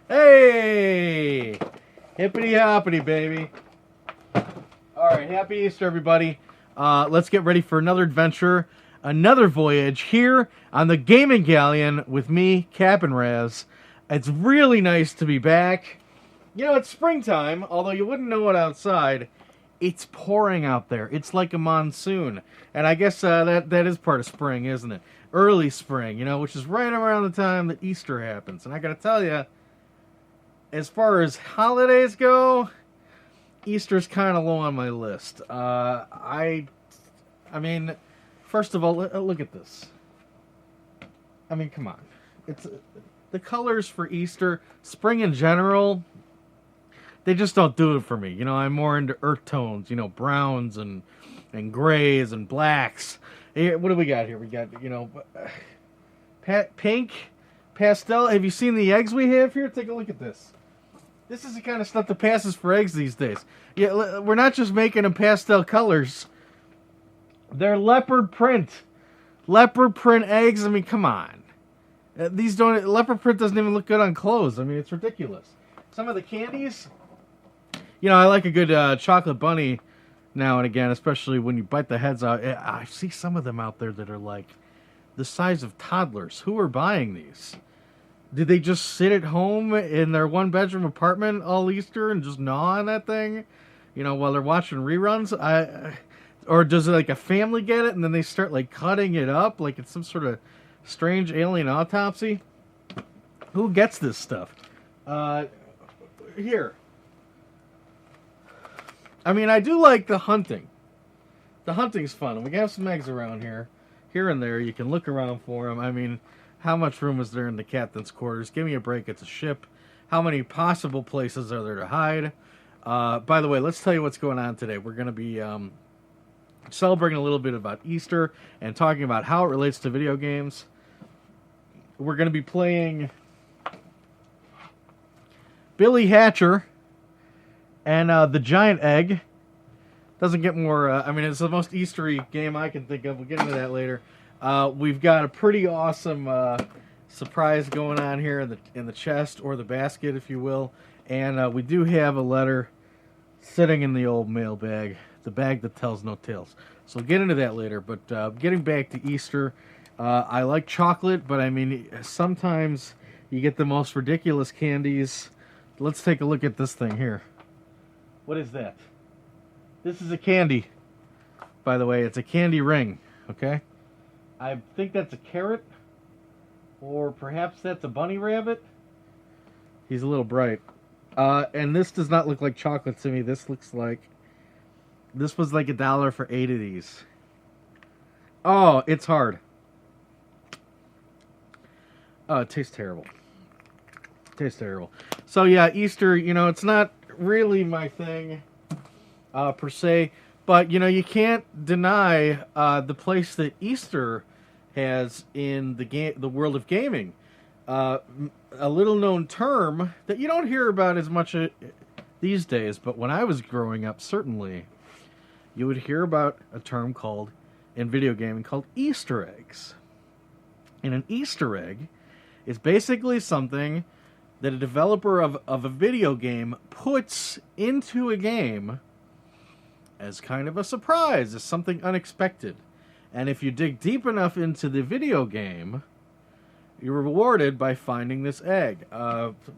Hey! Hippity hoppity, baby. Alright, happy Easter, everybody. Let's get ready for another adventure, another voyage here on the Gaming Galleon with me, Cap and Raz. It's really nice to be back. You know, it's springtime, although you wouldn't know it outside. It's pouring out there. It's like a monsoon. And I guess that is part of spring, isn't it? Early spring, you know, which is right around the time that Easter happens. And I gotta tell you, as far as holidays go, Easter's kind of low on my list. I mean, first of all, look at this. I mean, come on. It's the colors for Easter, spring in general, they just don't do it for me. You know, I'm more into earth tones, you know, browns and grays and blacks. What do we got here? We got, you know, pink, pastel. Have you seen the eggs we have here? Take a look at this. This is the kind of stuff that passes for eggs these days. Yeah, we're not just making them pastel colors. They're leopard print. Leopard print eggs. I mean, come on. Leopard print doesn't even look good on clothes. I mean, it's ridiculous. Some of the candies, you know, I like a good chocolate bunny now and again, especially when you bite the heads out. I see some of them out there that are like the size of toddlers. Who are buying these? Did they just sit at home in their one-bedroom apartment all Easter and just gnaw on that thing, you know, while they're watching reruns? Or does it like a family get it and then they start like cutting it up like it's some sort of strange alien autopsy? Who gets this stuff? Here. I mean, I do like the hunting. The hunting's fun. We have some eggs around here and there. You can look around for them. I mean, how much room is there in the captain's quarters? Give me a break. It's a ship. How many possible places are there to hide? By the way, let's tell you what's going on today. We're going to be celebrating a little bit about Easter and talking about how it relates to video games. We're going to be playing Billy Hatcher and the Giant Egg. Doesn't get more... I mean, it's the most Eastery game I can think of. We'll get into that later. We've got a pretty awesome surprise going on here in the chest, or the basket, if you will. And we do have a letter sitting in the old mailbag, the bag that tells no tales. So we'll get into that later. But getting back to Easter, I like chocolate, but I mean, sometimes you get the most ridiculous candies. Let's take a look at this thing here. What is that? This is a candy. By the way, it's a candy ring, okay? I think that's a carrot, or perhaps that's a bunny rabbit. He's a little bright. And this does not look like chocolate to me. This looks like... This was like $1 for 8 of these. Oh, it's hard. Oh, it tastes terrible. Tastes terrible. So yeah, Easter, you know, it's not really my thing, per se. But, you know, you can't deny the place that Easter has in the world of gaming. A little-known term that you don't hear about as much these days, but when I was growing up, certainly, you would hear about a term called, in video gaming, called Easter eggs. And an Easter egg is basically something that a developer of a video game puts into a game as kind of a surprise, as something unexpected. And if you dig deep enough into the video game, you're rewarded by finding this egg.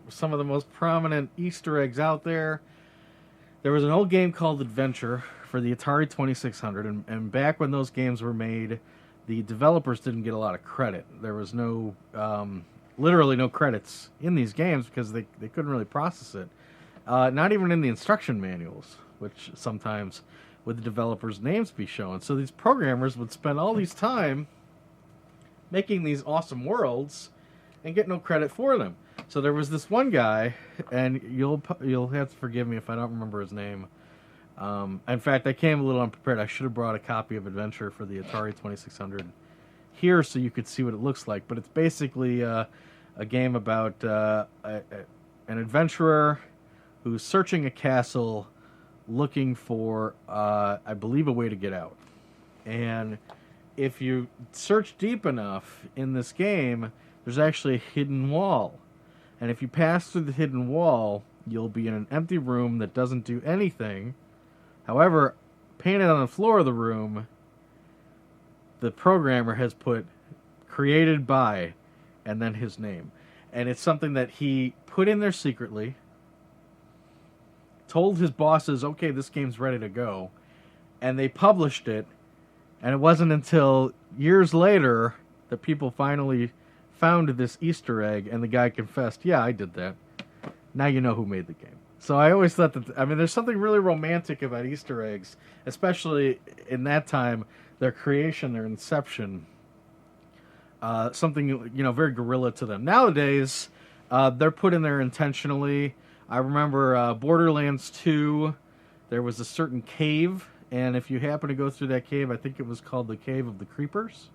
Some of the most prominent Easter eggs out there. There was an old game called Adventure for the Atari 2600, and back when those games were made, the developers didn't get a lot of credit. There was no, literally no credits in these games because they couldn't really process it. Not even in the instruction manuals, which sometimes would the developers' names be shown. So these programmers would spend all these time making these awesome worlds and get no credit for them. So there was this one guy, and you'll have to forgive me if I don't remember his name. In fact, I came a little unprepared. I should have brought a copy of Adventure for the Atari 2600 here so you could see what it looks like. But it's basically a game about an adventurer who's searching a castle looking for, I believe, a way to get out. And if you search deep enough in this game, there's actually a hidden wall. And if you pass through the hidden wall, you'll be in an empty room that doesn't do anything. However, painted on the floor of the room, the programmer has put created by and then his name. And it's something that he put in there secretly, told his bosses, okay, this game's ready to go, and they published it. And it wasn't until years later that people finally found this Easter egg, and the guy confessed, yeah, I did that. Now you know who made the game. So I always thought that, I mean, there's something really romantic about Easter eggs, especially in that time, their creation, their inception, something, you know, very guerrilla to them. Nowadays, they're put in there intentionally. I remember Borderlands 2, there was a certain cave, and if you happen to go through that cave, I think it was called the Cave of the Creepers.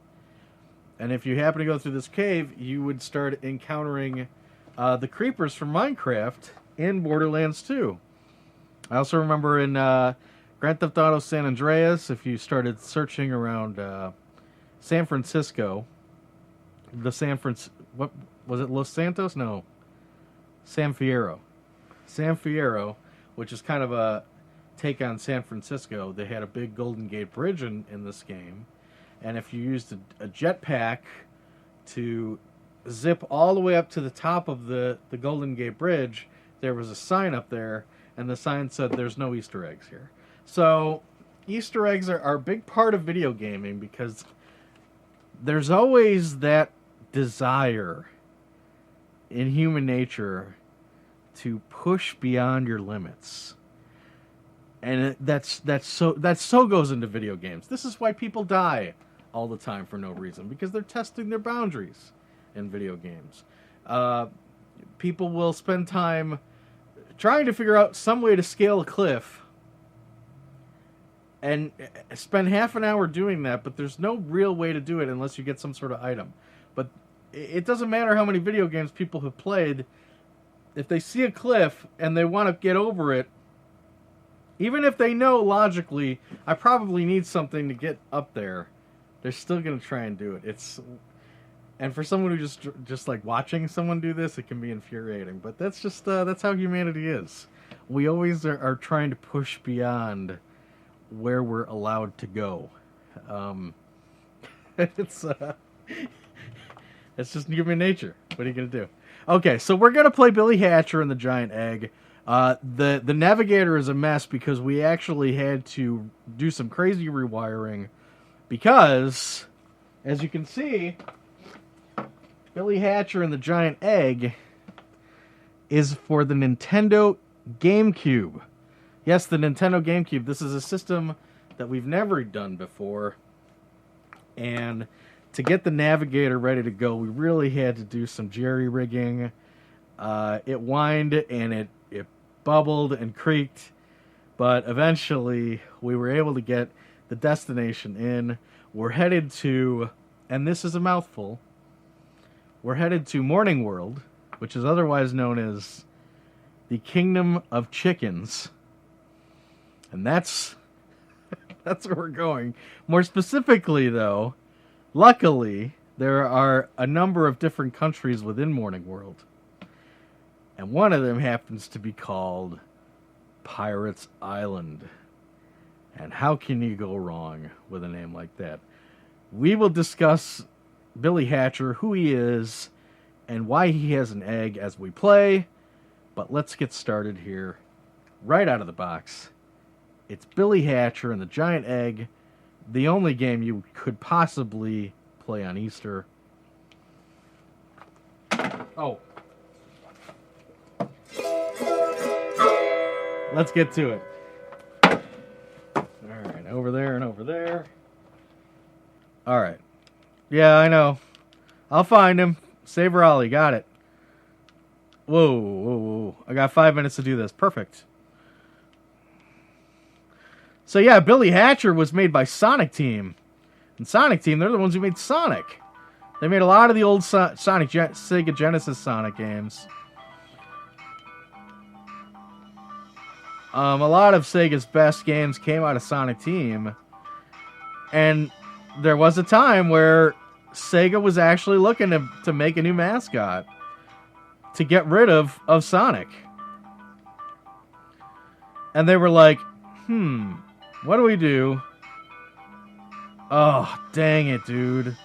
And if you happen to go through this cave, you would start encountering the creepers from Minecraft in Borderlands 2. I also remember in Grand Theft Auto San Andreas, if you started searching around San Francisco, what was it, Los Santos? No, San Fierro. San Fierro, which is kind of a take on San Francisco. They had a big Golden Gate Bridge in this game. And if you used a jetpack to zip all the way up to the top of the Golden Gate Bridge, there was a sign up there, and the sign said there's no Easter eggs here. So Easter eggs are a big part of video gaming because there's always that desire in human nature to push beyond your limits. And that so goes into video games. This is why people die all the time for no reason, because they're testing their boundaries in video games. People will spend time trying to figure out some way to scale a cliff and spend half an hour doing that, but there's no real way to do it unless you get some sort of item. But it doesn't matter how many video games people have played. If they see a cliff and they want to get over it, even if they know logically, I probably need something to get up there, they're still going to try and do it. And for someone who just like watching someone do this, it can be infuriating. But that's just that's how humanity is. We always are trying to push beyond where we're allowed to go. It's just human nature. What are you going to do? Okay, so we're going to play Billy Hatcher and the Giant Egg. The navigator is a mess because we actually had to do some crazy rewiring because, as you can see, Billy Hatcher and the Giant Egg is for the Nintendo GameCube. Yes, the Nintendo GameCube. This is a system that we've never done before. And to get the navigator ready to go, we really had to do some jerry-rigging. It whined and it bubbled and creaked. But eventually, we were able to get the destination in. We're headed to, and this is a mouthful, we're headed to Morning World, which is otherwise known as the Kingdom of Chickens. And that's where we're going. More specifically, though, luckily, there are a number of different countries within Morning World. And one of them happens to be called Pirates Island. And how can you go wrong with a name like that? We will discuss Billy Hatcher, who he is, and why he has an egg as we play. But let's get started here, right out of the box. It's Billy Hatcher and the Giant Egg, the only game you could possibly play on Easter. Oh. Let's get to it. Alright, over there and over there. Alright. Yeah, I know. I'll find him. Save Raleigh. Got it. Whoa, whoa, whoa. I got 5 minutes to do this. Perfect. So yeah, Billy Hatcher was made by Sonic Team. And Sonic Team, they're the ones who made Sonic. They made a lot of the old Sega Genesis Sonic games. A lot of Sega's best games came out of Sonic Team. And there was a time where Sega was actually looking to make a new mascot to get rid of Sonic. And they were like, what do we do? Oh, dang it, dude.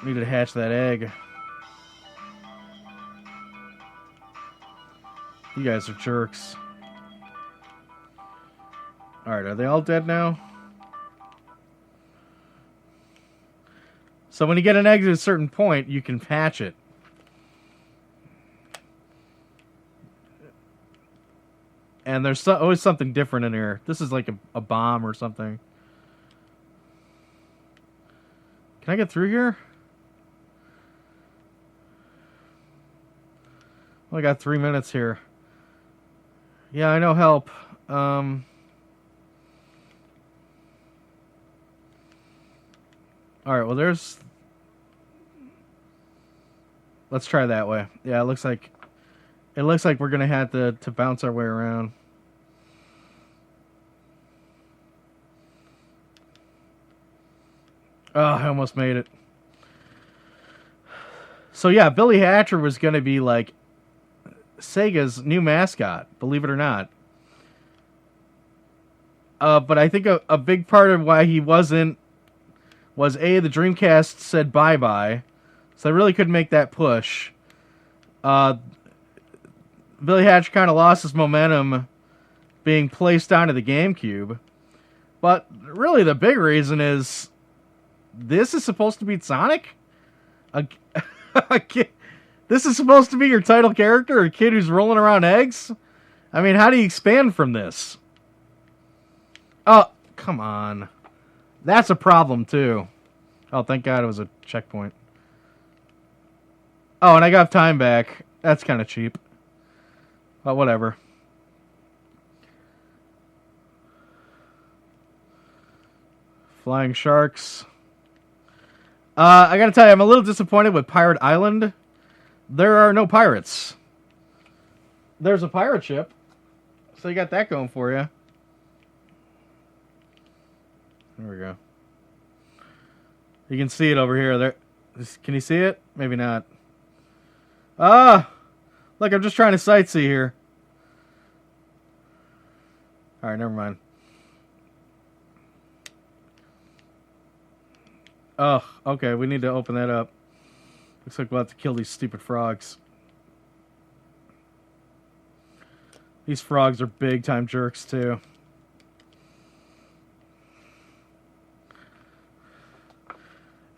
Needed to hatch that egg. You guys are jerks. Alright, are they all dead now? So when you get an egg at a certain point, you can hatch it. And there's always something different in here. This is like a bomb or something. Can I get through here? Only got 3 minutes here. Yeah, I know help. Alright, well there's... Let's try that way. Yeah, it looks like we're gonna have to bounce our way around. Oh, I almost made it. So yeah, Billy Hatcher was gonna be like Sega's new mascot, believe it or not. But I think a big part of why he wasn't was the Dreamcast said bye-bye, so I really couldn't make that push. Billy Hatcher kind of lost his momentum being placed onto the GameCube. But really the big reason is this is supposed to be Sonic? A kid, this is supposed to be your title character, a kid who's rolling around eggs? I mean, how do you expand from this? Oh, come on. That's a problem, too. Oh, thank God it was a checkpoint. Oh, and I got time back. That's kind of cheap. But whatever. Flying sharks. I gotta tell you, I'm a little disappointed with Pirate Island. There are no pirates. There's a pirate ship. So you got that going for you. There we go. You can see it over here. There. Can you see it? Maybe not. Ah! Look, I'm just trying to sightsee here. Alright, never mind. Oh, okay, we need to open that up. Looks like we'll have to kill these stupid frogs. These frogs are big time jerks, too.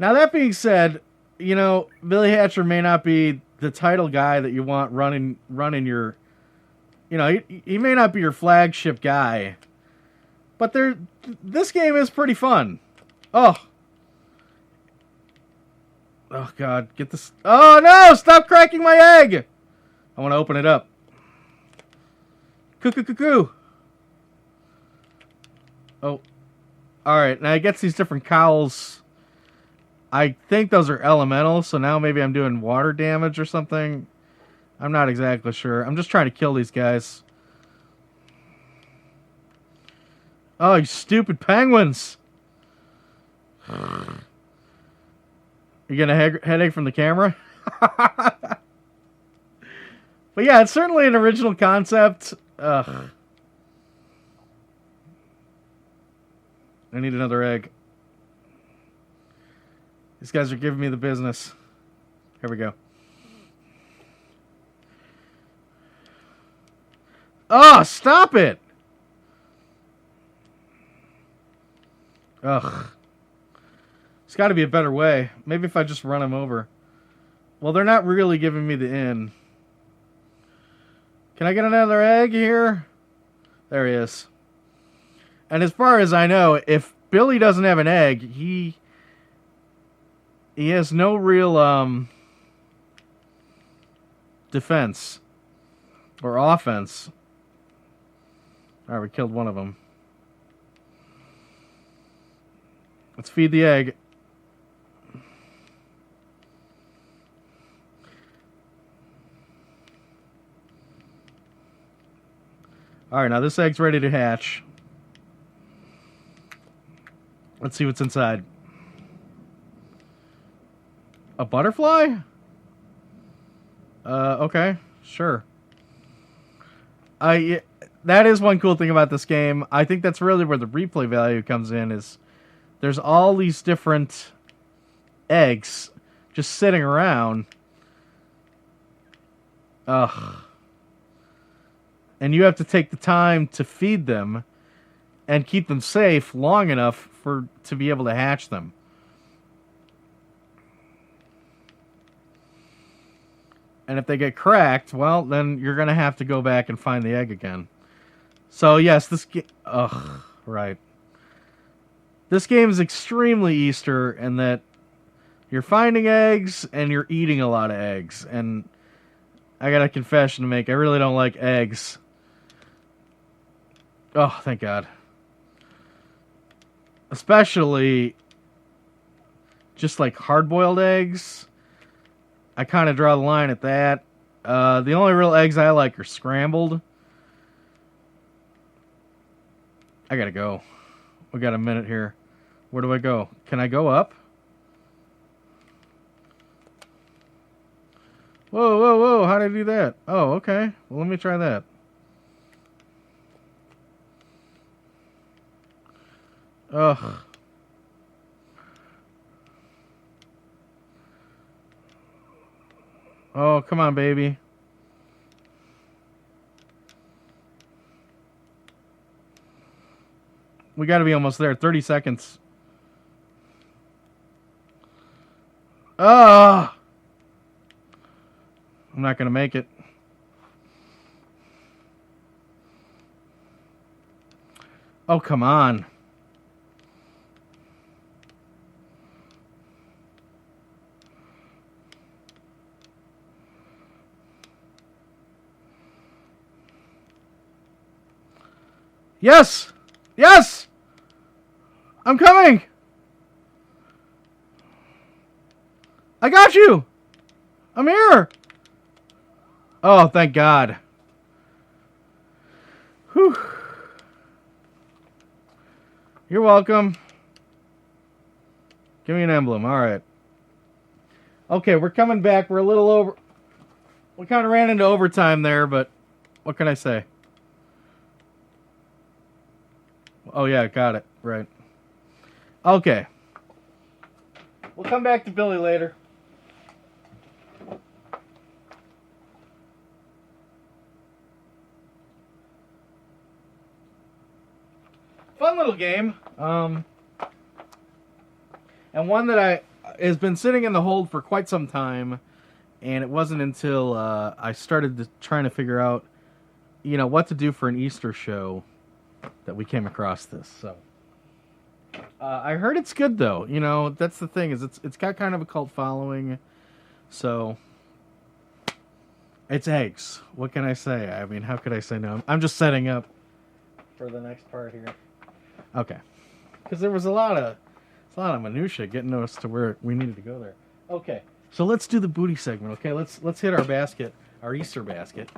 Now, that being said, you know, Billy Hatcher may not be the title guy that you want running your... You know, he may not be your flagship guy. But this game is pretty fun. Oh, God, get this... Oh, no! Stop cracking my egg! I want to open it up. Cuckoo. Oh. Alright, now it gets these different cowls. I think those are elemental, so now maybe I'm doing water damage or something. I'm not exactly sure. I'm just trying to kill these guys. Oh, you stupid penguins! You getting a headache from the camera? But yeah, it's certainly an original concept. Ugh. I need another egg. These guys are giving me the business. Here we go. Oh, stop it! Ugh. There's got to be a better way. Maybe if I just run them over. Well, they're not really giving me the in. Can I get another egg here? There he is. And as far as I know, if Billy doesn't have an egg, he has no real defense or offense. Alright, we killed one of them. Let's feed the egg. Alright, now this egg's ready to hatch. Let's see what's inside. A butterfly? Okay, sure. That is one cool thing about this game. I think that's really where the replay value comes in. Is there's all these different eggs just sitting around. Ugh. And you have to take the time to feed them and keep them safe long enough to be able to hatch them. And if they get cracked, well, then you're going to have to go back and find the egg again. So, yes, this game... Ugh, right. This game is extremely Easter in that you're finding eggs and you're eating a lot of eggs. And I got a confession to make. I really don't like eggs. Oh, thank God. Especially just like hard-boiled eggs. I kind of draw the line at that. The only real eggs I like are scrambled. I gotta go. We got a minute here. Where do I go? Can I go up? Whoa, whoa, whoa. How did I do that? Oh, okay. Well, let me try that. Ugh. Oh, come on, baby. We got to be almost there. 30 seconds. Ah! I'm not going to make it. Oh, come on. Yes! Yes! I'm coming! I got you! I'm here! Oh, thank God. Whew. You're welcome. Give me an emblem. Alright. Okay, we're coming back. We're a little over... We kind of ran into overtime there, but what can I say? Oh, yeah, got it. Right. Okay. We'll come back to Billy later. Fun little game. And one that has been sitting in the hold for quite some time. And it wasn't until I started trying to figure out, what to do for an Easter show that we came across this. So I heard it's good though. That's the thing, is it's got kind of a cult following. So it's eggs. What can I say? I mean, how could I say no? I'm just setting up for the next part here. Okay, because there was a lot of minutia getting us to where we needed to go there. Okay, so let's do the booty segment. Okay, let's hit our basket, our Easter basket,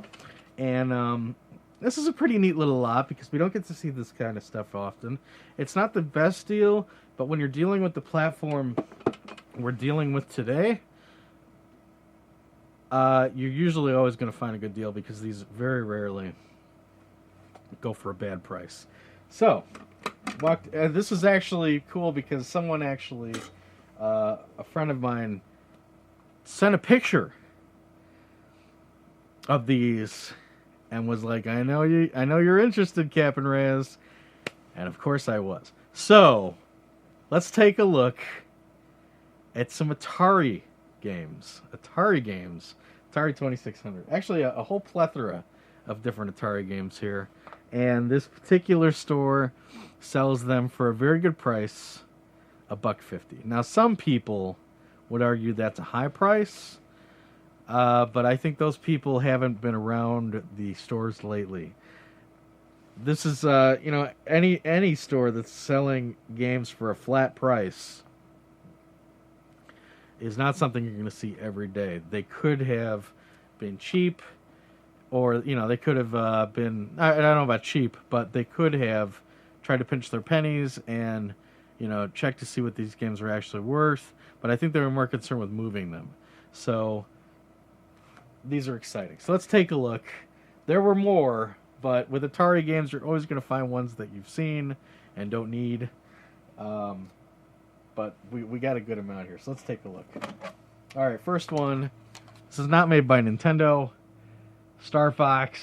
and this is a pretty neat little lot because we don't get to see this kind of stuff often. It's not the best deal, but when you're dealing with the platform we're dealing with today, you're usually always going to find a good deal because these very rarely go for a bad price. So, this is actually cool because someone actually, a friend of mine, sent a picture of these and was like, I know you're interested, Captain Reyes. And of course I was. So, let's take a look at some Atari games. Atari 2600. Actually, a whole plethora of different Atari games here. And this particular store sells them for a very good price, $1.50. Now, some people would argue that's a high price. But I think those people haven't been around the stores lately. This is, any store that's selling games for a flat price is not something you're going to see every day. They could have been cheap, or, they could have been, I don't know about cheap, but they could have tried to pinch their pennies and, check to see what these games are actually worth. But I think they were more concerned with moving them. So these are exciting. So let's take a look. There were more, but with Atari games, you're always going to find ones that you've seen and don't need. But we got a good amount here, so let's take a look. All right, first one. This is not made by Nintendo. Star Fox.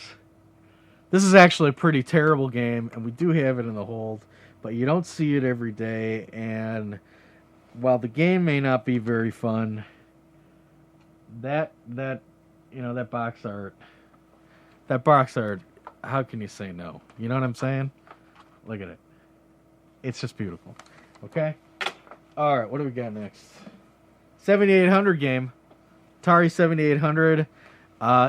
This is actually a pretty terrible game, and we do have it in the hold, but you don't see it every day, and while the game may not be very fun, that box art, how can you say no? You know what I'm saying? Look at it. It's just beautiful. Okay? All right, what do we got next? 7800 game. Atari 7800.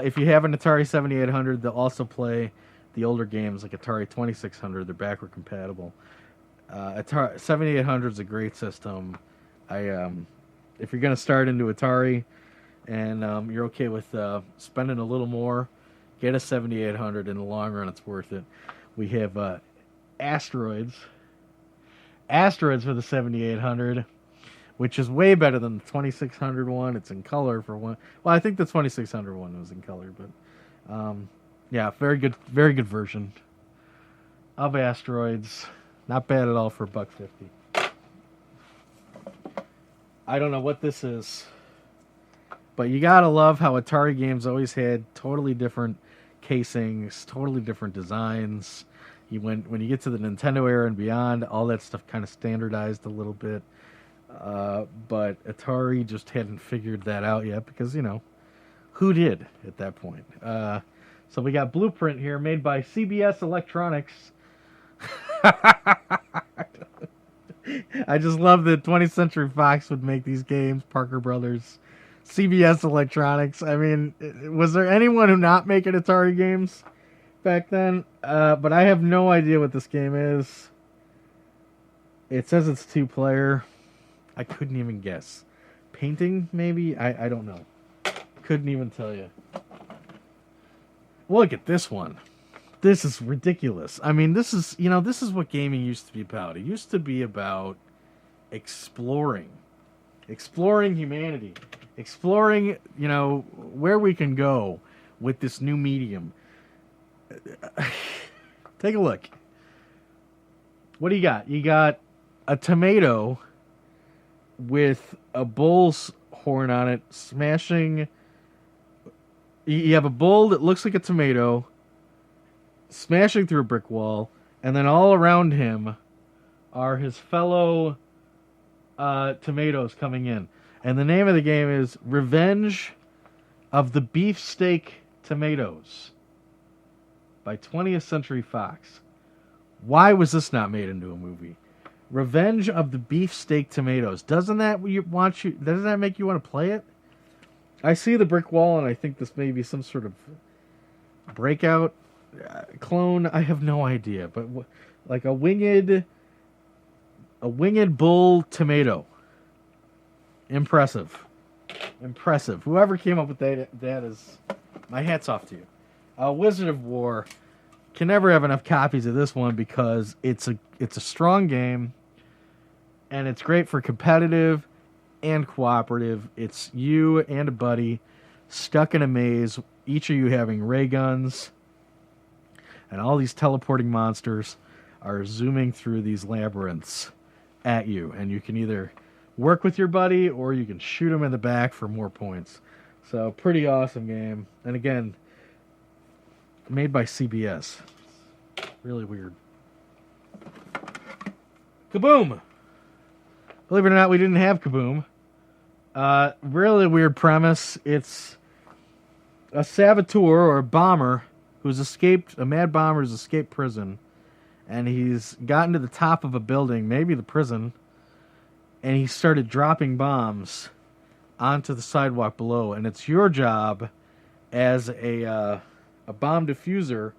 If you have an Atari 7800, they'll also play the older games like Atari 2600. They're backward compatible. Atari 7800 is a great system. If you're going to start into Atari and you're okay with spending a little more, get a 7800. In the long run, it's worth it. We have Asteroids for the 7800, which is way better than the 2600 one. It's in color for one. Well, I think the 2600 one was in color, but yeah, very good version of Asteroids. Not bad at all for $1.50. I don't know what this is, but you gotta love how Atari games always had totally different casings, totally different designs. When you get to the Nintendo era and beyond, all that stuff kind of standardized a little bit. But Atari just hadn't figured that out yet because, who did at that point? So we got Blueprint here, made by CBS Electronics. I just love that 20th Century Fox would make these games, Parker Brothers, CBS Electronics. I mean, was there anyone who not making Atari games back then? But I have no idea what this game is. It says it's 2-player. I couldn't even guess. Painting, maybe? I don't know. Couldn't even tell you. Look at this one. This is ridiculous. I mean, this is what gaming used to be about. It used to be about exploring humanity, exploring, where we can go with this new medium. Take a look. What do you got? You got a tomato with a bull's horn on it, smashing. You have a bull that looks like a tomato smashing through a brick wall, and then all around him are his fellow tomatoes coming in. And the name of the game is Revenge of the Beefsteak Tomatoes by 20th Century Fox. Why was this not made into a movie? Revenge of the Beefsteak Tomatoes. Doesn't that make you want to play it? I see the brick wall, and I think this may be some sort of Breakout clone. I have no idea, but like a winged bull tomato. Impressive. Whoever came up with that is, my hat's off to you. Wizard of War. Can never have enough copies of this one because it's a strong game, and it's great for competitive and cooperative. It's you and a buddy stuck in a maze, each of you having ray guns, and all these teleporting monsters are zooming through these labyrinths at you, and you can either work with your buddy or you can shoot him in the back for more points. So, pretty awesome game. And again, made by CBS. Really weird. Kaboom! Believe it or not, we didn't have Kaboom. Really weird premise. It's a saboteur or a bomber who's escaped, a mad bomber who's escaped prison, and he's gotten to the top of a building, maybe the prison, and he started dropping bombs onto the sidewalk below, and it's your job as a bomb diffuser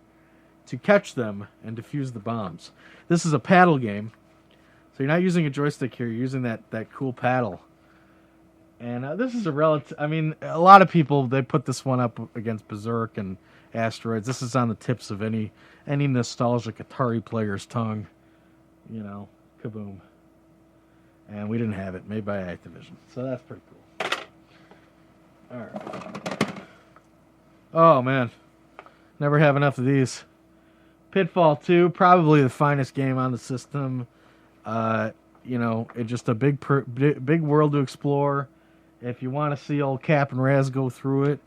to catch them and defuse the bombs. This is a paddle game, so you're not using a joystick here, you're using that cool paddle. And this is a lot of people, they put this one up against Berserk and Asteroids. This is on the tips of any nostalgic Atari player's tongue. Kaboom. And we didn't have it, made by Activision. So that's pretty cool. Alright. Oh, man. Never have enough of these. Pitfall 2, probably the finest game on the system. It's just a big world to explore. If you want to see old Cap and Raz go through it,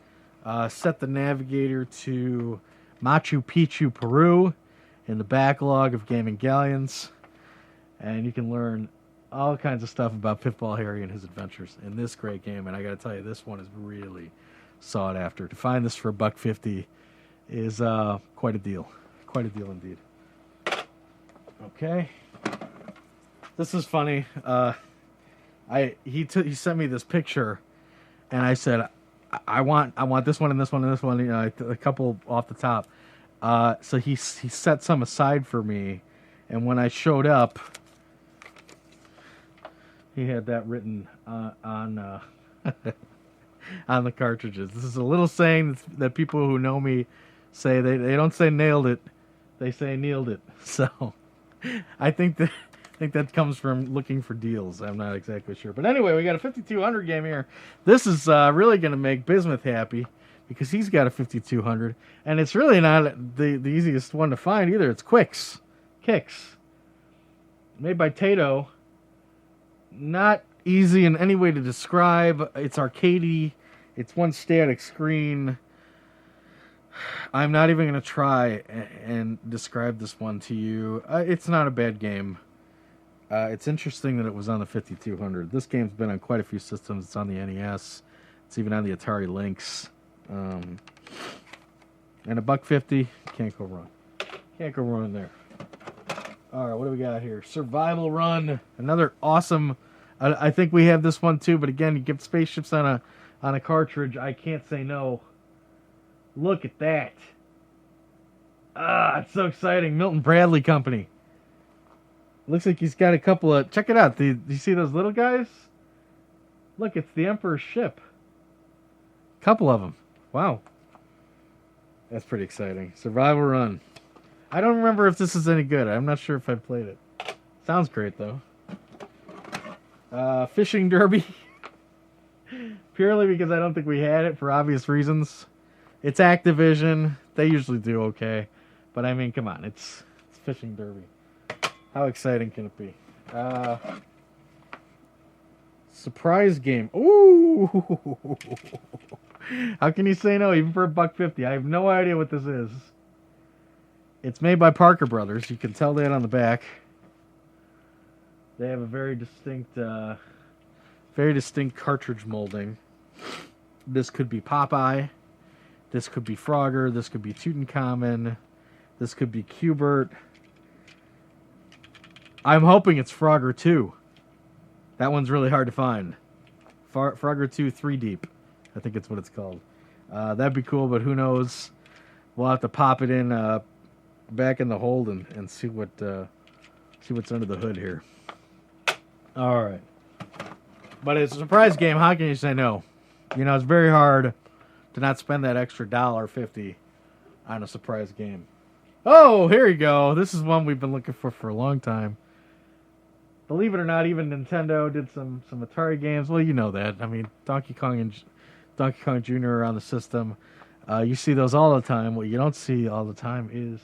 set the navigator to Machu Picchu, Peru, in the backlog of gaming galleons, and you can learn all kinds of stuff about Pitfall Harry and his adventures in this great game. And I got to tell you, this one is really sought after. To find this for $1.50 is quite a deal. Quite a deal indeed. Okay. This is funny. He sent me this picture, and I said, I want this one and this one and this one. You know, a couple off the top. So he set some aside for me, and when I showed up, he had that written on on the cartridges. This is a little saying that people who know me say. They don't say nailed it, they say kneeled it. So I think that comes from looking for deals. I'm not exactly sure. But anyway, we got a 5200 game here. This is really going to make Bismuth happy because he's got a 5200. And it's really not the easiest one to find either. It's Kicks. Made by Tato. Not easy in any way to describe. It's arcadey. It's one static screen. I'm not even going to try and describe this one to you. It's not a bad game. It's interesting that it was on the 5200. This game's been on quite a few systems. It's on the NES. It's even on the Atari Lynx. And $1.50, can't go wrong. Can't go wrong there. All right, what do we got here? Survival Run, another awesome. I think we have this one too, but again, you get spaceships on a cartridge. I can't say no. Look at that. It's so exciting. Milton Bradley Company. Looks like he's got a couple of... Check it out. Do you see those little guys? Look, it's the Emperor's ship. Couple of them. Wow. That's pretty exciting. Survival Run. I don't remember if this is any good. I'm not sure if I played it. Sounds great, though. Fishing Derby. Purely because I don't think we had it for obvious reasons. It's Activision. They usually do okay. But I mean, come on. It's Fishing Derby. How exciting can it be? Surprise game. Ooh! How can you say no even for $1.50? I have no idea what this is. It's made by Parker Brothers. You can tell that on the back. They have a very distinct cartridge molding. This could be Popeye. This could be Frogger. This could be Tutankhamun. This could be Qbert. I'm hoping it's Frogger 2. That one's really hard to find. Frogger 2 3 Deep. I think it's what it's called. That'd be cool, but who knows? We'll have to pop it in back in the hold and see what's under the hood here. All right. But it's a surprise game. How can you say no? You know, it's very hard to not spend that extra $1.50 on a surprise game. Oh, here you go. This is one we've been looking for a long time. Believe it or not, even Nintendo did some Atari games. Well, you know that. I mean, Donkey Kong Jr. are on the system. You see those all the time. What you don't see all the time is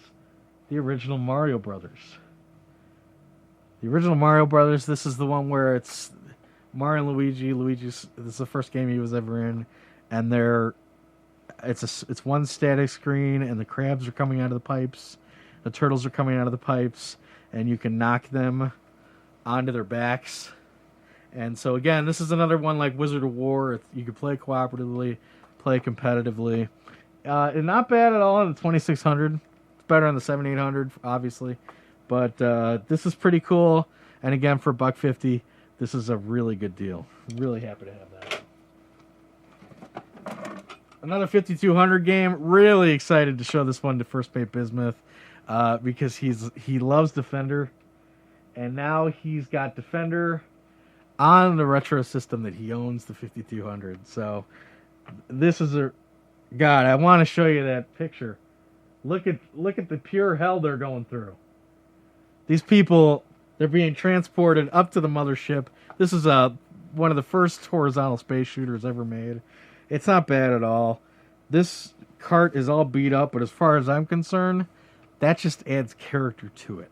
the original Mario Brothers. The original Mario Brothers, this is the one where it's Mario and Luigi. This is the first game he was ever in. And it's one static screen, and the crabs are coming out of the pipes. The turtles are coming out of the pipes, and you can knock them onto their backs. And so again, this is another one like Wizard of War. You can play cooperatively, play competitively. And not bad at all on the 2600. It's better on the 7800, obviously. But this is pretty cool. And again, for $1.50, this is a really good deal. I'm really happy to have that. Another 5200 game. Really excited to show this one to First Mate Bismuth because he loves Defender. And now he's got Defender on the retro system that he owns, the 5200. So this is God, I want to show you that picture. Look at the pure hell they're going through. These people, they're being transported up to the mothership. This is one of the first horizontal space shooters ever made. It's not bad at all. This cart is all beat up, but as far as I'm concerned, that just adds character to it.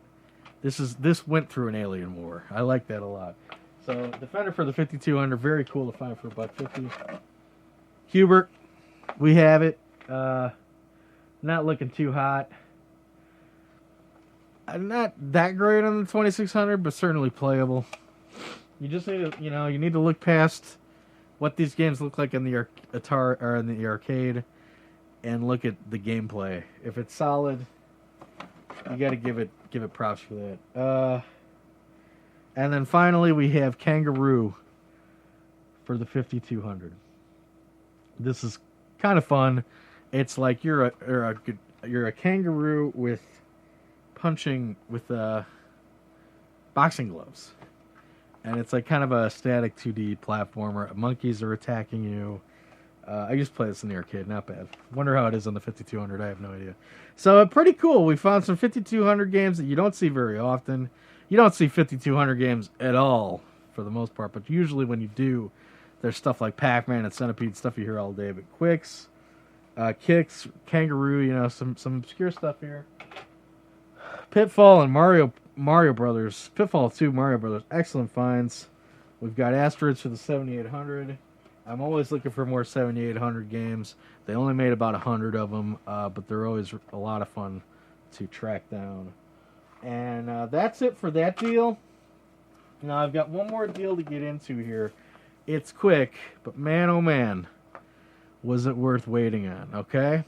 This went through an alien war. I like that a lot. So Defender for the 5200, very cool to find for $1.50. Hubert, we have it. Not looking too hot. Not that great on the 2600, but certainly playable. You just need to, you need to look past what these games look like in the Atari or in the arcade, and look at the gameplay. If it's solid, you got to give it props for that. And then finally we have Kangaroo for the 5200. This is kind of fun. It's like you're a kangaroo with punching with boxing gloves. And it's like kind of a static 2D platformer. Monkeys are attacking you. I used to play this in the arcade. Not bad. Wonder how it is on the 5200. I have no idea. So pretty cool. We found some 5200 games that you don't see very often. You don't see 5200 games at all for the most part. But usually when you do, there's stuff like Pac-Man and Centipede, stuff you hear all day. But Quicks, Kicks, Kangaroo, some obscure stuff here. Pitfall and Mario Brothers. Pitfall 2, Mario Brothers. Excellent finds. We've got Asteroids for the 7800. I'm always looking for more 7800 games. They only made about 100 of them, but they're always a lot of fun to track down. And that's it for that deal. Now I've got one more deal to get into here. It's quick, but man, oh man, was it worth waiting on, okay?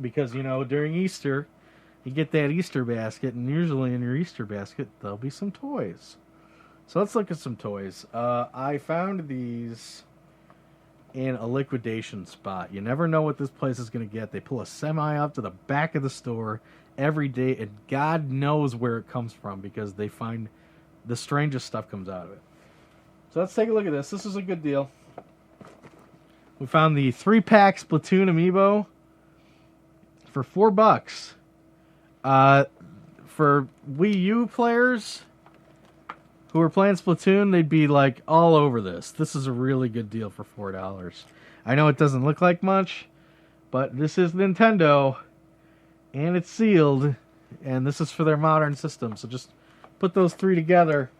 Because, during Easter, you get that Easter basket, and usually in your Easter basket, there'll be some toys. So let's look at some toys. I found these in a liquidation spot. You never know what this place is going to get. They pull a semi up to the back of the store every day, and God knows where it comes from, because they find the strangest stuff comes out of it. So let's take a look at this. This is a good deal. We found the 3-pack Splatoon amiibo for $4. For Wii U players who are playing Splatoon, they'd be like all over this. This is a really good deal for $4. I know it doesn't look like much, but this is Nintendo, and it's sealed, and this is for their modern system. So just put those three together,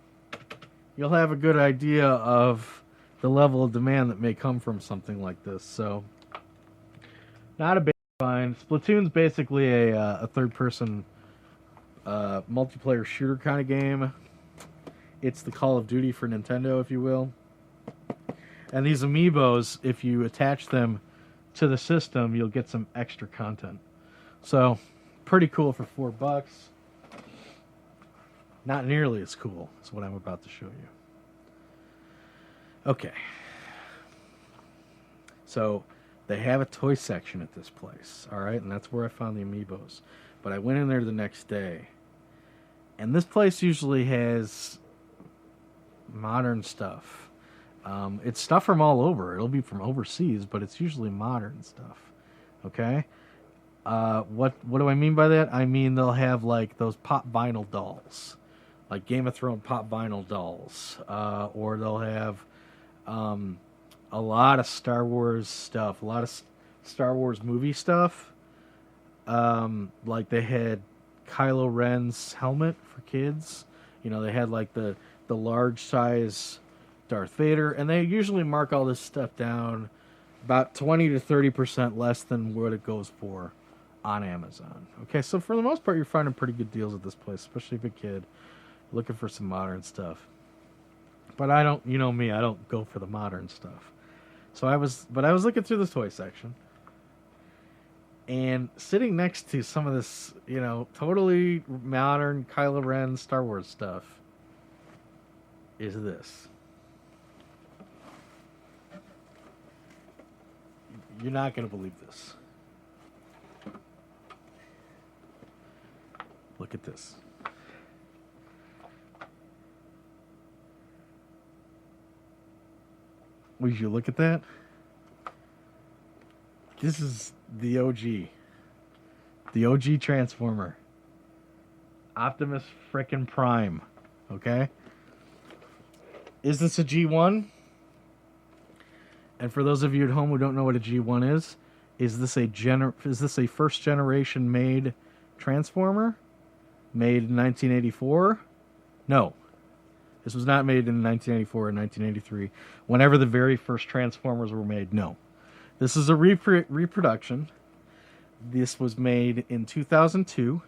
you'll have a good idea of the level of demand that may come from something like this. So, not a big find. Splatoon's basically a third-person multiplayer shooter kind of game. It's the Call of Duty for Nintendo, if you will. And these amiibos, if you attach them to the system, you'll get some extra content. So, pretty cool for $4. Not nearly as cool as what I'm about to show you. Okay. So, they have a toy section at this place, alright? And that's where I found the amiibos. But I went in there the next day. And this place usually has modern stuff. It's stuff from all over. It'll be from overseas, but it's usually modern stuff. Okay? What do I mean by that? I mean they'll have like those pop vinyl dolls. Like Game of Thrones pop vinyl dolls. Or they'll have a lot of Star Wars stuff. A lot of Star Wars movie stuff. Like they had Kylo Ren's helmet for kids. They had like the large size Darth Vader, and they usually mark all this stuff down about 20 to 30% less than what it goes for on Amazon. Okay, so for the most part, you're finding pretty good deals at this place, especially if you're a kid looking for some modern stuff. But I don't, me, I don't go for the modern stuff. So I was looking through the toy section, and sitting next to some of this, totally modern Kylo Ren Star Wars stuff is this. You're not going to believe this. Look at this. Would you look at that? This is the OG. The OG Transformer. Optimus frickin' Prime. Okay? Is this a G1? And for those of you at home who don't know what a G1 is, Is this a first generation made Transformer? Made in 1984? No. This was not made in 1984 or 1983. Whenever the very first Transformers were made, no. This is a reproduction. This was made in 2002.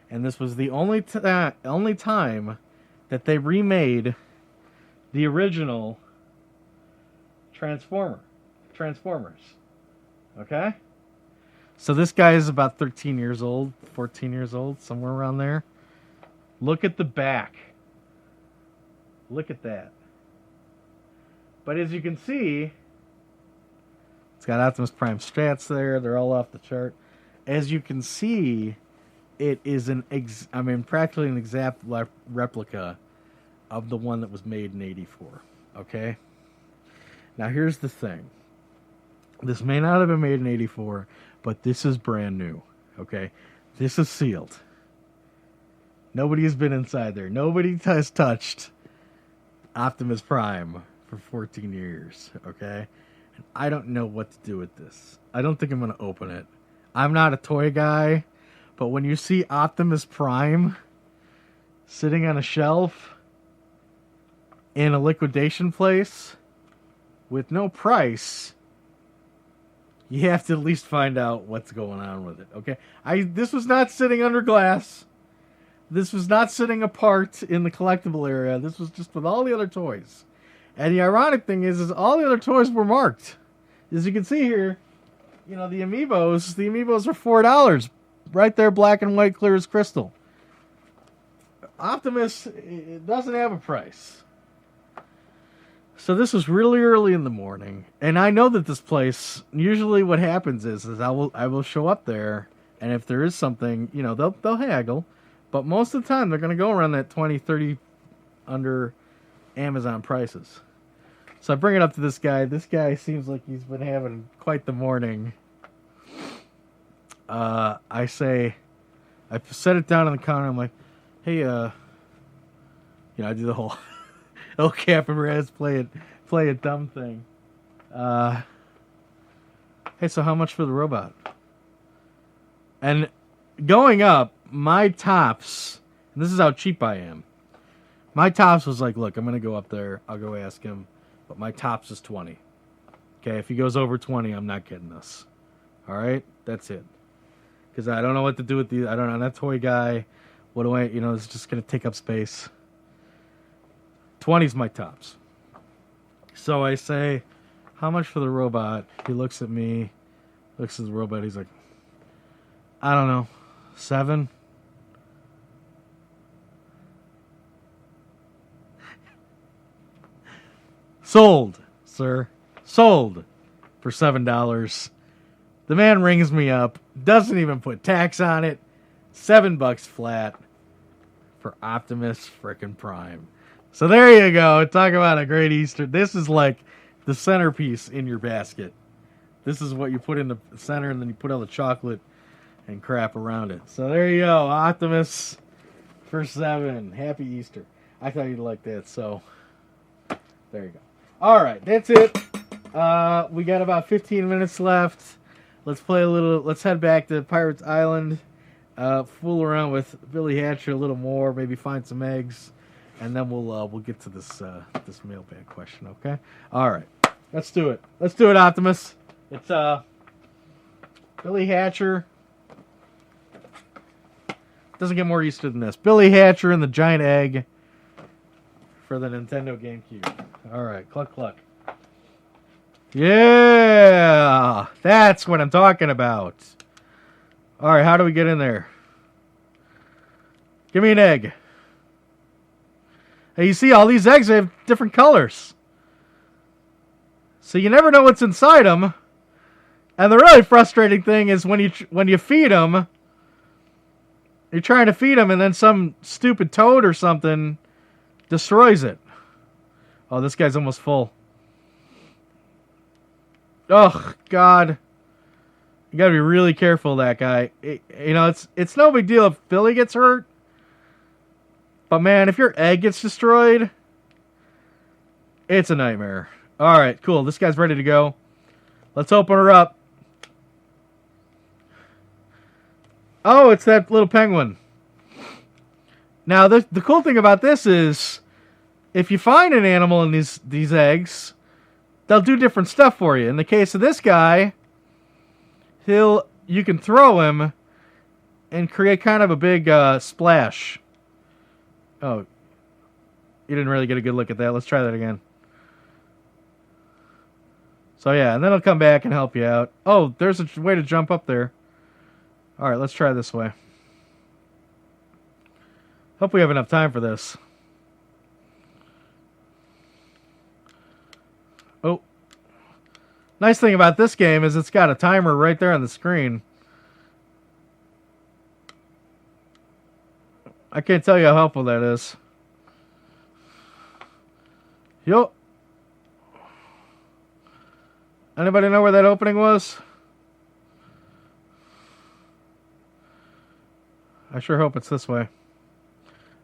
And this was the only time that they remade the original Transformers. Okay? So this guy is about 13 years old, 14 years old, somewhere around there. Look at the back. Look at that. But as you can see, it's got Optimus Prime stats there. They're all off the chart. As you can see, it is practically an exact replica of the one that was made in 84. Okay? Now here's the thing. This may not have been made in 84, but this is brand new. Okay? This is sealed. Nobody has been inside there. Nobody has touched Optimus Prime for 14 years. Okay? And I don't know what to do with this. I don't think I'm going to open it. I'm not a toy guy, but when you see Optimus Prime sitting on a shelf in a liquidation place with no price, you have to at least find out what's going on with it, okay? This was not sitting under glass. This was not sitting apart in the collectible area. This was just with all the other toys. And the ironic thing is all the other toys were marked. As you can see here, the amiibos are $4. Right there, black and white, clear as crystal. Optimus, it doesn't have a price. So this was really early in the morning, and I know that this place, usually what happens is I will show up there, and if there is something, they'll haggle, but most of the time they're going to go around that 20, 30 under Amazon prices. So I bring it up to this guy. This guy seems like he's been having quite the morning. I set it down on the counter. I'm like, hey, I do the whole El Cap and Raz play a dumb thing. Hey, so how much for the robot? And going up, my tops, and this is how cheap I am. My tops was like, look, I'm going to go up there. I'll go ask him. But my tops is 20. Okay, if he goes over 20, I'm not getting this. All right? That's it. Because I don't know what to do with these. I don't know. I'm not a toy guy. What do I, it's just going to take up space. 20's my tops. So I say, how much for the robot? He looks at me, looks at the robot. He's like, I don't know, 7? Sold, sir. Sold for $7. The man rings me up, doesn't even put tax on it. $7 flat for Optimus frickin' Prime. So there you go. Talk about a great Easter. This is like the centerpiece in your basket. This is what you put in the center, and then you put all the chocolate and crap around it. So there you go. Optimus for $7. Happy Easter. I thought you'd like that, so there you go. All right, that's it. We got about 15 minutes left. Let's head back to Pirates Island. Fool around with Billy Hatcher a little more. Maybe find some eggs. And then we'll get to this mailbag question, okay? All right, let's do it. Let's do it, Optimus. It's Billy Hatcher. Doesn't get more Easter than this. Billy Hatcher and the giant egg for the Nintendo GameCube. All right, cluck cluck. Yeah, that's what I'm talking about. All right, how do we get in there? Give me an egg. Hey, you see all these eggs, they have different colors. So you never know what's inside them. And the really frustrating thing is when you feed them, you're trying to feed them and then some stupid toad or something destroys it. Oh, this guy's almost full. Oh, God. You gotta be really careful of that guy. It's no big deal if Billy gets hurt. But man, if your egg gets destroyed, it's a nightmare. Alright, cool. This guy's ready to go. Let's open her up. Oh, it's that little penguin. Now, the cool thing about this is, if you find an animal in these eggs, they'll do different stuff for you. In the case of this guy, you can throw him and create kind of a big splash. Oh, you didn't really get a good look at that. Let's try that again. So yeah, and then he'll come back and help you out. Oh, there's a way to jump up there. All right, let's try this way. Hope we have enough time for this. Oh. Nice thing about this game is it's got a timer right there on the screen. I can't tell you how helpful that is. Yo. Anybody know where that opening was? I sure hope it's this way.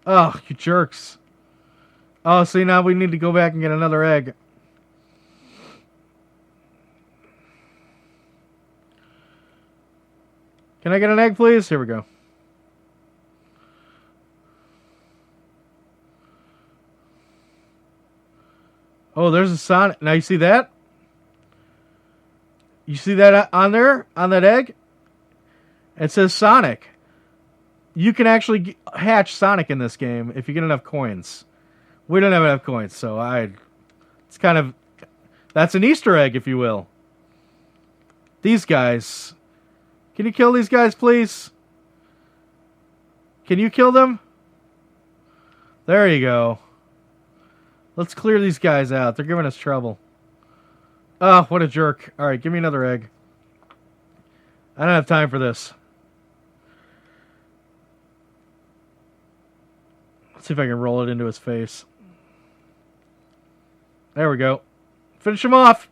Oh, you jerks. Oh, see, now we need to go back and get another egg. Can I get an egg, please? Here we go. Oh, there's a Sonic. Now, you see that? You see that on there? On that egg? It says Sonic. You can actually hatch Sonic in this game if you get enough coins. We don't have enough coins, so it's kind of... That's an Easter egg, if you will. These guys... Can you kill these guys, please? Can you kill them? There you go. Let's clear these guys out. They're giving us trouble. Oh, what a jerk. Alright, give me another egg. I don't have time for this. Let's see if I can roll it into his face. There we go. Finish him off.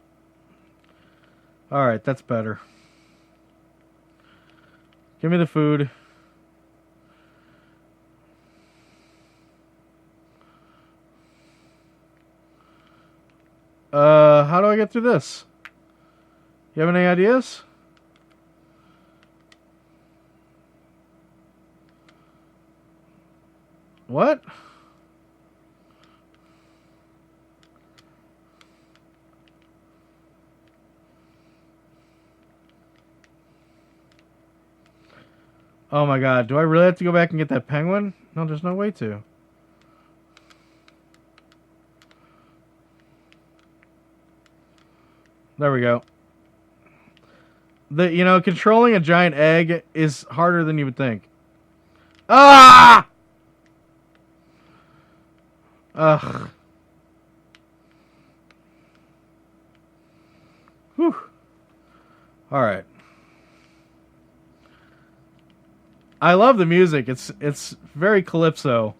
Alright, that's better. Give me the food. How do I get through this? You have any ideas? What? Oh my god, do I really have to go back and get that penguin? No, there's no way to. There we go. Controlling a giant egg is harder than you would think. Ah! Ugh. Whew. Alright. I love the music. It's very calypso.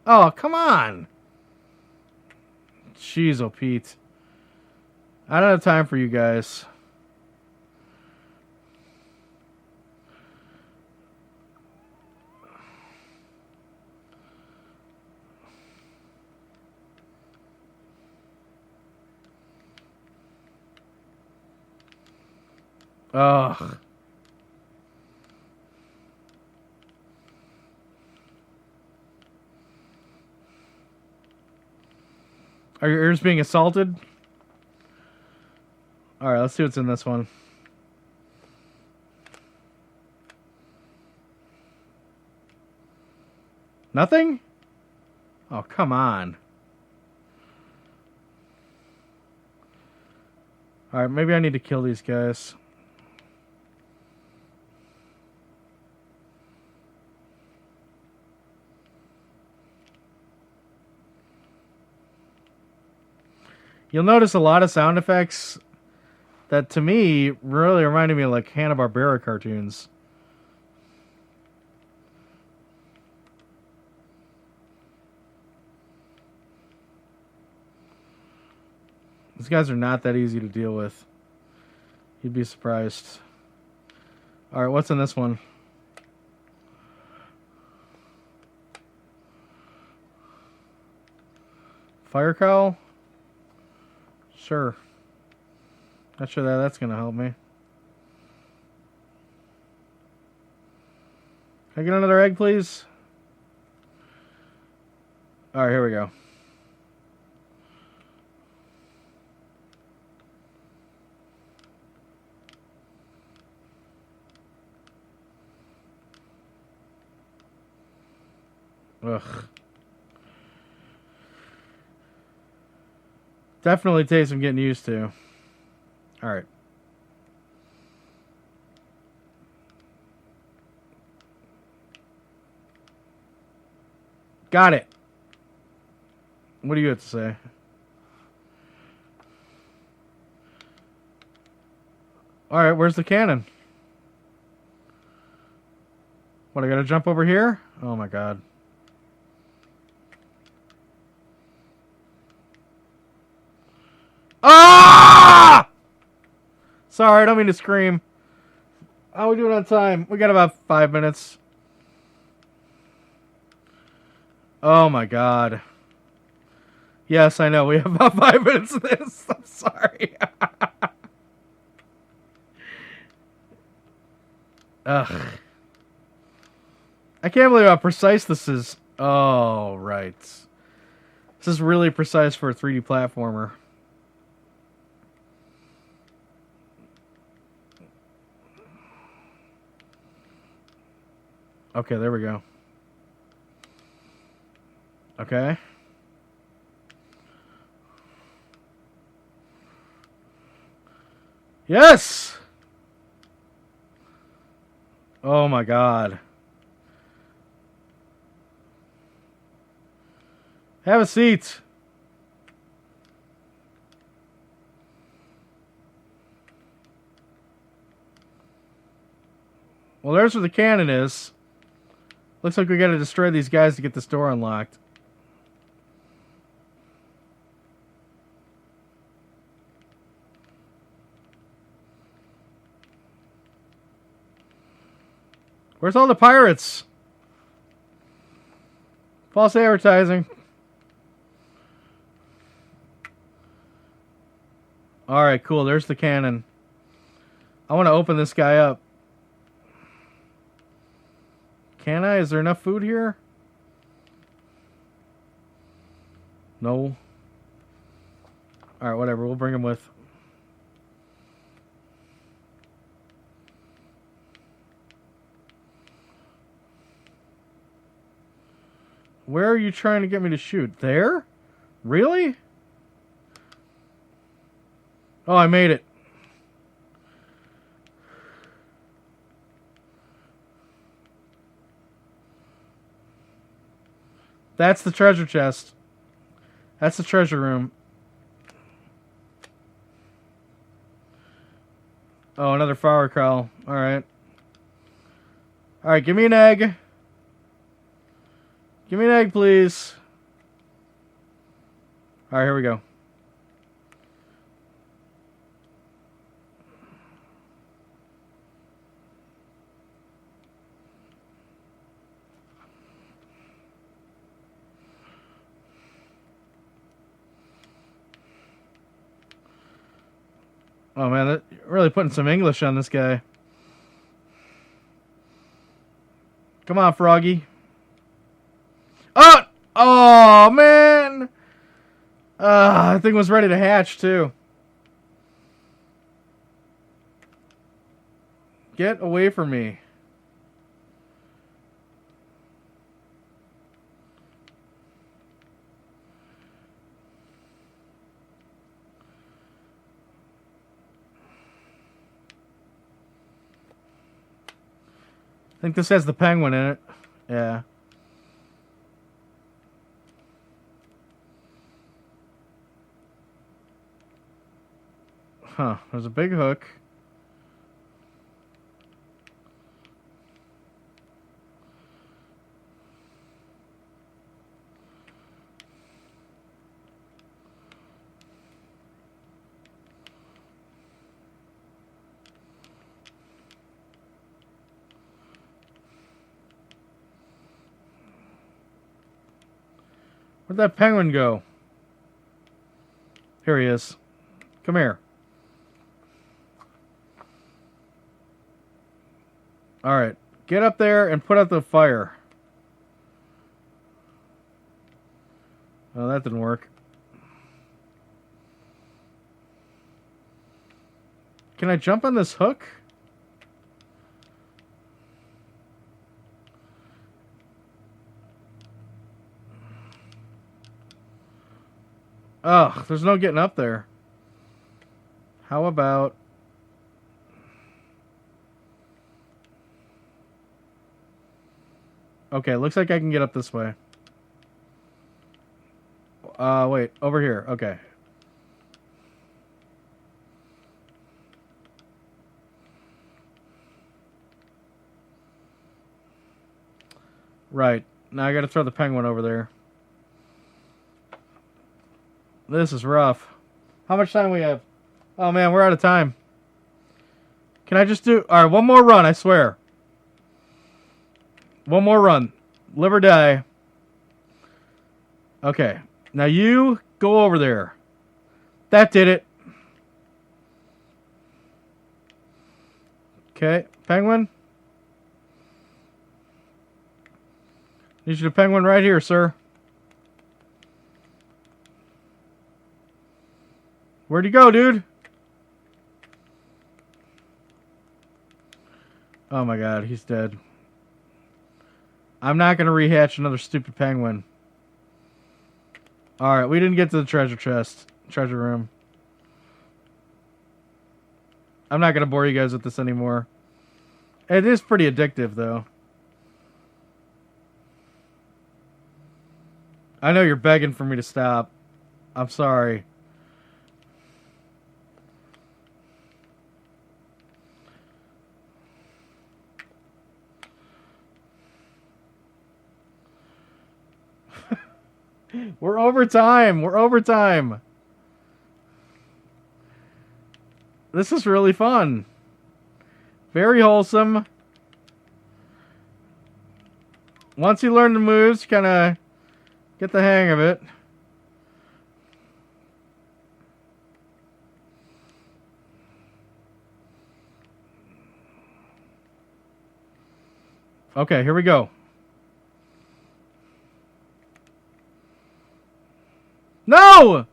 Oh, come on. Jeez, oh Pete. I don't have time for you guys. Ugh. Are your ears being assaulted? Alright, let's see what's in this one. Nothing? Oh, come on. Alright, maybe I need to kill these guys. You'll notice a lot of sound effects that, to me, really reminded me of like Hanna-Barbera cartoons. These guys are not that easy to deal with. You'd be surprised. Alright, what's in this one? Fire cowl? Sure. Not sure that's going to help me. Can I get another egg, please? Alright, here we go. Ugh. Definitely takes some getting used to. Alright. Got it. What do you have to say? Alright, where's the cannon? What, I gotta jump over here? Oh my god. Ah! Sorry, I don't mean to scream. How are we doing on time? We got about 5 minutes. Oh my god. Yes, I know. We have about 5 minutes of this. I'm sorry. Ugh. I can't believe how precise this is. Oh, right. This is really precise for a 3D platformer. Okay, there we go. Okay. Yes! Oh my god. Have a seat. Well, there's where the cannon is. Looks like we gotta destroy these guys to get this door unlocked. Where's all the pirates? False advertising. Alright, cool. There's the cannon. I want to open this guy up. Can I? Is there enough food here? No. Alright, whatever. We'll bring him with. Where are you trying to get me to shoot? There? Really? Oh, I made it. That's the treasure chest. That's the treasure room. Oh, another flower cowl. Alright. Alright, give me an egg. Give me an egg, please. Alright, here we go. Oh man, that really putting some English on this guy. Come on, Froggy. Oh! Oh, man! That thing was ready to hatch, too. Get away from me. I think this has the penguin in it. Yeah. Huh. There's a big hook. Where'd that penguin go? Here he is. Come here. Alright. Get up there and put out the fire. Oh, that didn't work. Can I jump on this hook? Oh, there's no getting up there. How about... Okay, looks like I can get up this way. Wait, over here. Okay. Right. Now I gotta throw the penguin over there. This is rough. How much time we have? Oh man, we're out of time. Can I just do... Alright, one more run, I swear. One more run. Live or die. Okay. Now you go over there. That did it. Okay. Penguin. Need you to penguin right here, sir. Where'd he go, dude? Oh my god, he's dead. I'm not going to rehatch another stupid penguin. Alright, we didn't get to the treasure chest. Treasure room. I'm not going to bore you guys with this anymore. It is pretty addictive, though. I know you're begging for me to stop. I'm sorry. We're over time. We're over time. This is really fun. Very wholesome. Once you learn the moves, kind of get the hang of it. Okay, here we go. No!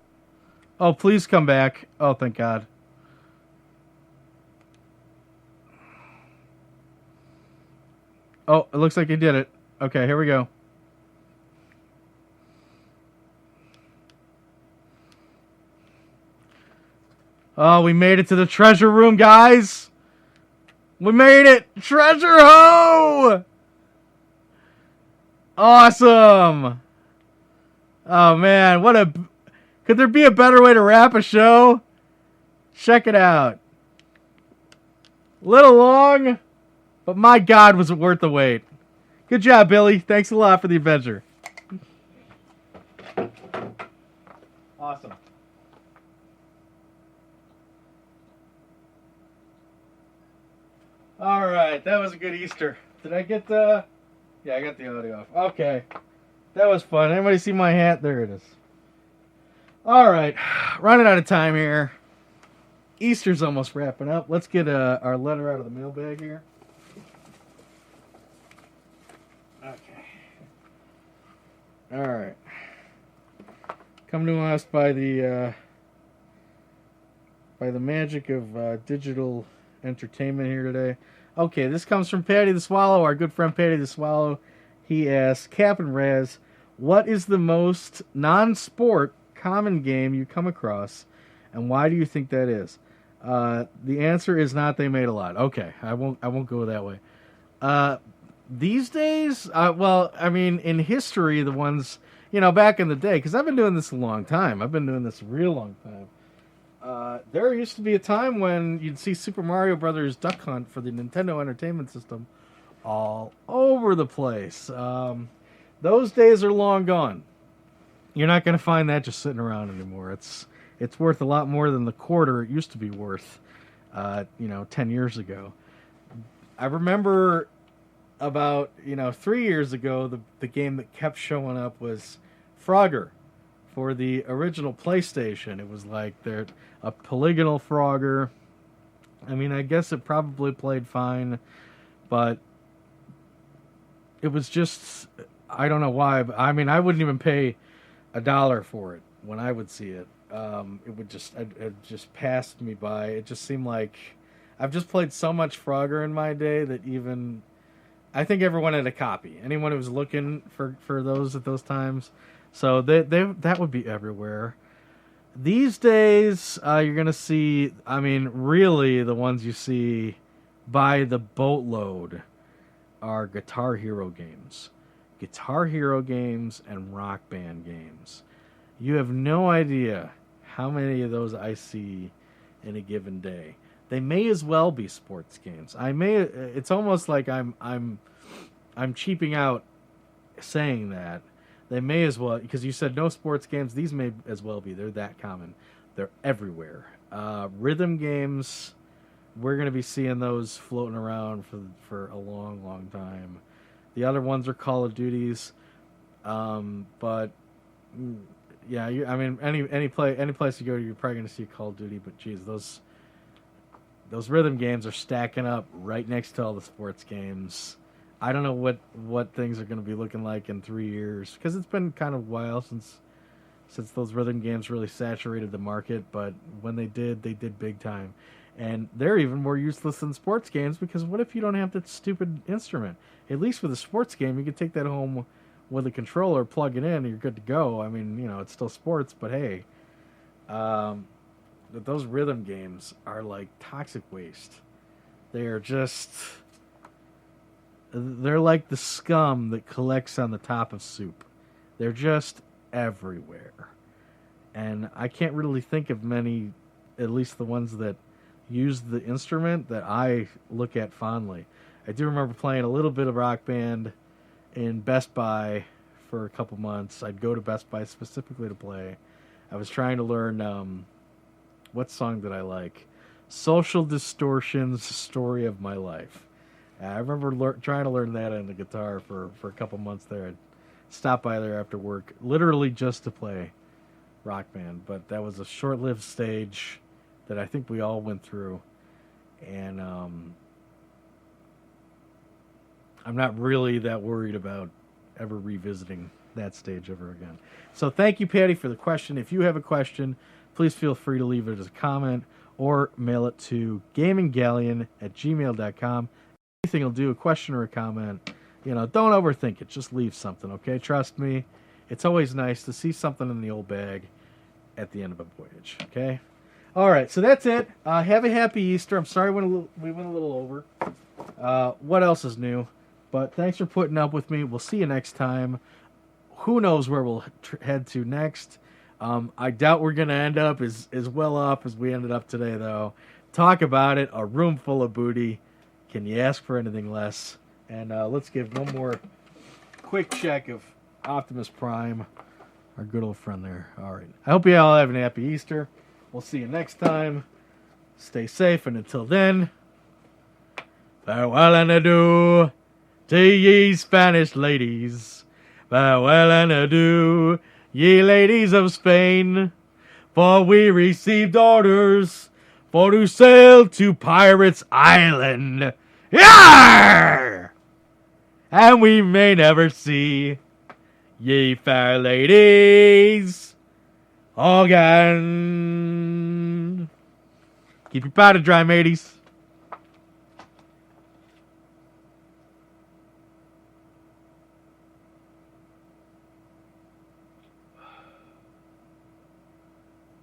Oh, please come back. Oh, thank God. Oh, it looks like he did it. Okay, here we go. Oh, we made it to the treasure room, guys. We made it. Treasure ho! Awesome. Oh, man. What a... Could there be a better way to wrap a show? Check it out. Little long, but my God, was it worth the wait. Good job, Billy. Thanks a lot for the adventure. Awesome. All right, that was a good Easter. Did I get the... Yeah, I got the audio off. Okay. That was fun. Anybody see my hat? There it is. All right. Running out of time here. Easter's almost wrapping up. Let's get our letter out of the mailbag here. Okay. All right. Come to us by the magic of digital entertainment here today. Okay, this comes from Patty the Swallow, our good friend Patty the Swallow. He asks, Captain Raz, what is the most non-sport common game you come across, and why do you think that is? The answer is not They Made a Lot. Okay, I won't go that way. These days, well, I mean, in history, the ones, back in the day, because I've been doing this a long time. I've been doing this a real long time. There used to be a time when you'd see Super Mario Brothers Duck Hunt for the Nintendo Entertainment System all over the place. Those days are long gone. You're not going to find that just sitting around anymore. It's worth a lot more than the quarter it used to be worth, 10 years ago. I remember about, 3 years ago, the game that kept showing up was Frogger for the original PlayStation. It was like a polygonal Frogger. I mean, I guess it probably played fine, but it was just, I don't know why, but I mean, I wouldn't even pay $1 for it when I would see it. It would just, it just passed me by. It just seemed like I've just played so much Frogger in my day that even I think everyone had a copy. Anyone who was looking for those at those times, so that would be everywhere. These days, you're gonna see. I mean, really, the ones you see by the boatload are Guitar Hero games. Guitar Hero games and Rock Band games. You have no idea how many of those I see in a given day. They may as well be sports games. It's almost like I'm cheaping out saying that. They may as well, because you said no sports games. These may as well be. They're that common. They're everywhere. Rhythm games, we're going to be seeing those floating around for a long, long time. The other ones are Call of Duties, but yeah, I mean any place you go, you're probably going to see Call of Duty. But geez, those rhythm games are stacking up right next to all the sports games. I don't know what things are going to be looking like in 3 years, because it's been kind of a while since those rhythm games really saturated the market. But when they did big time. And they're even more useless than sports games, because what if you don't have that stupid instrument? At least with a sports game, you can take that home with a controller, plug it in, and you're good to go. I mean, it's still sports, but hey. Those rhythm games are like toxic waste. They're like the scum that collects on the top of soup. They're just everywhere. And I can't really think of many, at least the ones that use the instrument, that I look at fondly. I do remember playing a little bit of Rock Band in Best Buy for a couple months. I'd go to Best Buy specifically to play. I was trying to learn, what song did I like? Social Distortion's Story of My Life. I remember trying to learn that on the guitar for a couple months there. I'd stop by there after work, literally just to play Rock Band. But that was a short-lived stage that I think we all went through. And I'm not really that worried about ever revisiting that stage ever again. So thank you, Patty, for the question. If you have a question, please feel free to leave it as a comment or mail it to gaminggalleon@gmail.com. Anything will do, a question or a comment. Don't overthink it. Just leave something, okay? Trust me. It's always nice to see something in the old bag at the end of a voyage, okay? All right, so that's it. Have a happy Easter. I'm sorry we went a little over. What else is new? But thanks for putting up with me. We'll see you next time. Who knows where we'll head to next? I doubt we're going to end up as well off as we ended up today, though. Talk about it. A room full of booty. Can you ask for anything less? And let's give one more quick check of Optimus Prime, our good old friend there. All right. I hope you all have a happy Easter. We'll see you next time. Stay safe, and until then, farewell and adieu to ye Spanish ladies. Farewell and adieu, ye ladies of Spain. For we received orders for to sail to Pirates Island. Yarr! And we may never see ye fair ladies again. Keep your powder dry, mateys.